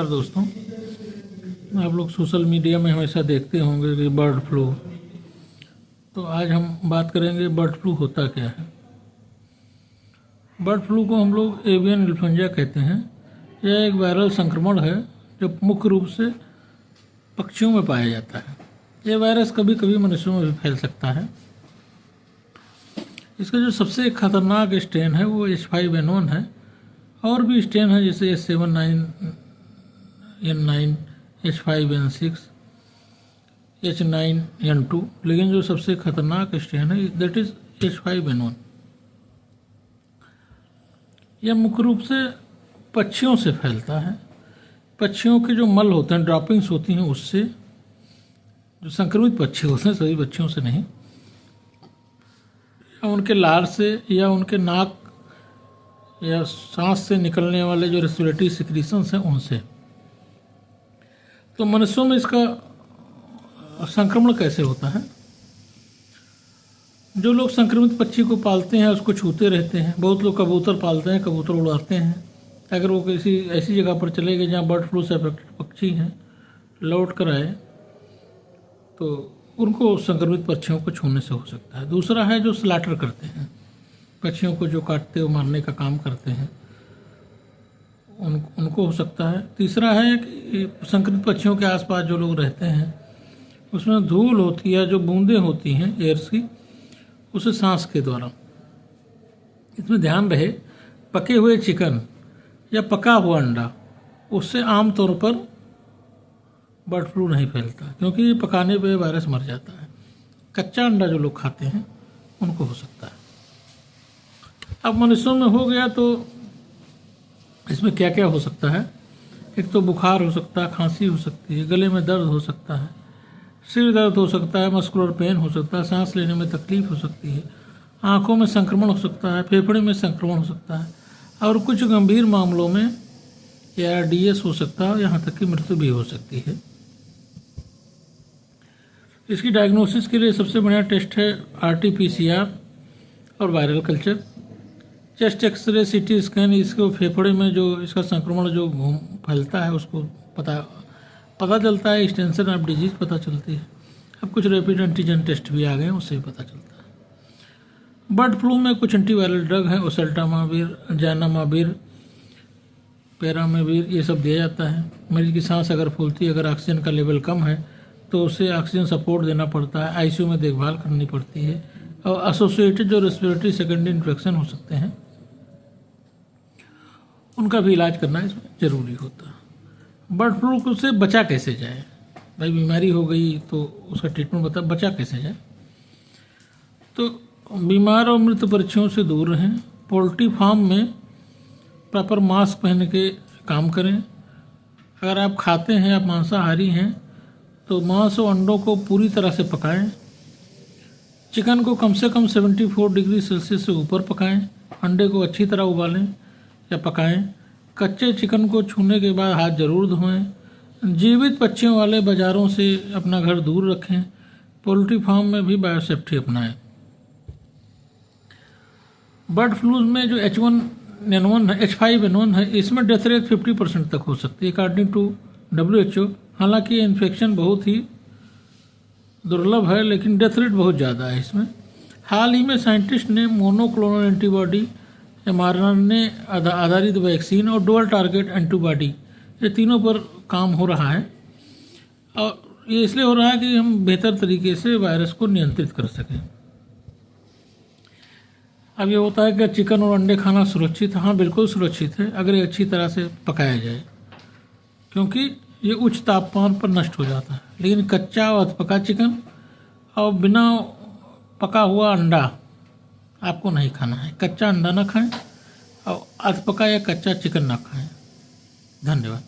नमस्कार दोस्तों, आप लोग सोशल मीडिया में हमेशा देखते होंगे कि बर्ड फ्लू। तो आज हम बात करेंगे बर्ड फ्लू होता क्या है। बर्ड फ्लू को हम लोग एवियन इन्फ्लुएंजा कहते हैं। यह एक वायरल संक्रमण है जो मुख्य रूप से पक्षियों में पाया जाता है। यह वायरस कभी कभी मनुष्यों में भी फैल सकता है। इसका जो सबसे खतरनाक स्ट्रेन है वो H5N1 है। और भी स्ट्रेन है जैसे H7N9, H5N6, H9N2, लेकिन जो सबसे खतरनाक स्ट्रेन है दैट इज H5N1। यह मुख्य रूप से पक्षियों से फैलता है। पक्षियों के जो मल होते हैं, ड्रॉपिंग्स होती हैं, उससे जो संक्रमित पक्षी होते हैं, सभी पक्षियों से नहीं, या उनके लार से या उनके नाक या सांस से निकलने वाले जो रेस्पिरेटरी सिक्रीशंस हैं उनसे। तो मनुष्यों में इसका संक्रमण कैसे होता है? जो लोग संक्रमित पक्षी को पालते हैं उसको छूते रहते हैं। बहुत लोग कबूतर पालते हैं, कबूतर उड़ाते हैं। अगर वो किसी ऐसी जगह पर चले गए जहाँ बर्ड फ्लू से अफेक्टेड पक्षी हैं, लौट कर आए तो उनको संक्रमित पक्षियों को छूने से हो सकता है। दूसरा है जो स्लॉटर करते हैं, पक्षियों को जो काटते और मारने का काम करते हैं, उनको हो सकता है। तीसरा है कि संक्रमित पक्षियों के आसपास जो लोग रहते हैं उसमें धूल होती है, जो बूंदें होती हैं एयर्स की, उसे सांस के द्वारा। इसमें ध्यान रहे, पके हुए चिकन या पका हुआ अंडा, उससे आमतौर पर बर्ड फ्लू नहीं फैलता, क्योंकि पकाने पे वायरस मर जाता है। कच्चा अंडा जो लोग खाते हैं उनको हो सकता है। अब मनुष्यों में हो गया तो इसमें क्या क्या हो सकता है? एक तो बुखार हो सकता है, खांसी हो सकती है, गले में दर्द हो सकता है, सिर दर्द हो सकता है, मस्कुलर पेन हो सकता है, सांस लेने में तकलीफ हो सकती है, आंखों में संक्रमण हो सकता है, फेफड़े में संक्रमण हो सकता है, और कुछ गंभीर मामलों में ARDS हो सकता है, यहाँ तक कि मृत्यु भी हो सकती है। इसकी डायग्नोसिस के लिए सबसे बढ़िया टेस्ट है RT-PCR और viral culture. Chest X-ray, CT scan, इसको फेफड़े में जो इसका संक्रमण जो फैलता है उसको पता चलता है। एक्सटेंशन ऑफ डिजीज पता चलती है। अब कुछ रैपिड एंटीजन टेस्ट भी आ गए हैं, उससे भी पता चलता है। बर्ड फ्लू में कुछ एंटीवायरल ड्रग है, ओसेल्टामाविर, जानामाविर, पैरामाविर, ये सब दिया जाता है। मरीज की सांस अगर फूलती है, अगर ऑक्सीजन का लेवल कम है तो उसे ऑक्सीजन सपोर्ट देना पड़ता है, ICU में देखभाल करनी पड़ती है। और एसोसिएटेड जो रेस्पिरेटरी सेकेंडरी इन्फेक्शन हो सकते हैं उनका भी इलाज करना इसमें ज़रूरी होता है। बर्ड फ्लू से बचा कैसे जाए? भाई बीमारी हो गई तो उसका ट्रीटमेंट बचा कैसे जाए? तो बीमार और मृत पक्षियों से दूर रहें। पोल्ट्री फार्म में प्रॉपर मास्क पहन के काम करें। अगर आप खाते हैं, आप मांसाहारी हैं, तो मांस और अंडों को पूरी तरह से पकाएं। चिकन को कम से कम 74 डिग्री सेल्सियस से ऊपर पकाएं। अंडे को अच्छी तरह उबालें या पकाएं। कच्चे चिकन को छूने के बाद हाथ जरूर धोएं। जीवित पक्षियों वाले बाज़ारों से अपना घर दूर रखें। पोल्ट्री फार्म में भी बायोसेफ्टी अपनाएं। बर्ड फ्लू में जो H1N1 है, H5N1 है, इसमें डेथ रेट 50% तक हो सकती है अकॉर्डिंग टू WHO। हालांकि ये इन्फेक्शन बहुत ही दुर्लभ है, लेकिन डेथ रेट बहुत ज़्यादा है इसमें। हाल ही में साइंटिस्ट ने मोनोक्लोनल एंटीबॉडी, mRNA आधारित वैक्सीन और डुअल टारगेट एंटीबॉडी, ये तीनों पर काम हो रहा है। और ये इसलिए हो रहा है कि हम बेहतर तरीके से वायरस को नियंत्रित कर सकें। अब ये होता है कि चिकन और अंडे खाना सुरक्षित है? हाँ, बिल्कुल सुरक्षित है अगर ये अच्छी तरह से पकाया जाए, क्योंकि ये उच्च तापमान पर नष्ट हो जाता है। लेकिन कच्चा और अधपका चिकन और बिना पका हुआ अंडा आपको नहीं खाना है। कच्चा अंडा ना खाएं और अधपका या कच्चा चिकन ना खाएं। धन्यवाद।